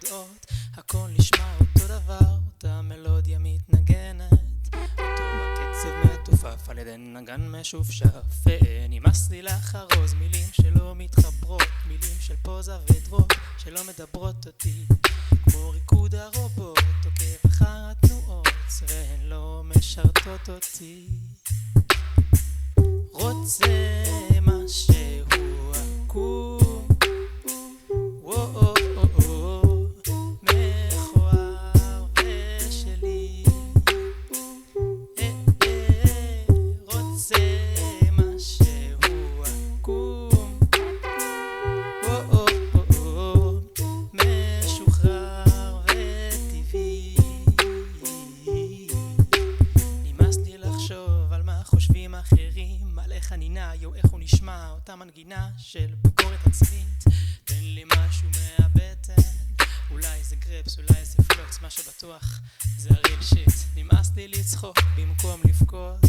יודעות, הכל נשמע אותו דבר, אותה מלודיה מתנגנת, אותו הקצב מתופף על ידי נגן משופשף. נמאס לי לחרוז מילים שלא מתחברות, מילים של פוזה ודרור שלא מדברות אותי, כמו ריקוד הרובוט עוקב אחר התנועות והן לא משרתות אותי. רוצה משהו עקום, מכוער ושלי, רוצה משהו עקום, משוחרר וטבעי. נמאס לי לחשוב על מה חושבים אחרים, על איך אני נע, איך הוא נשמע, אותה מנגינה של ביקורת עצמית. תן לי משהו מהבטן, אולי זה גרפס, אולי זה פלוקס, מה שבטוח זה הריל שיט. נמאס לי לצחוק במקום לבכות,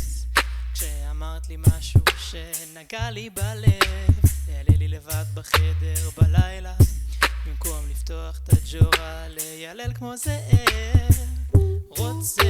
כשאמרת לי משהו שנגע לי בלב, יעלה לי לבד בחדר בלילה, במקום לפתוח את הג'ורה לילל כמו זאב. רוצה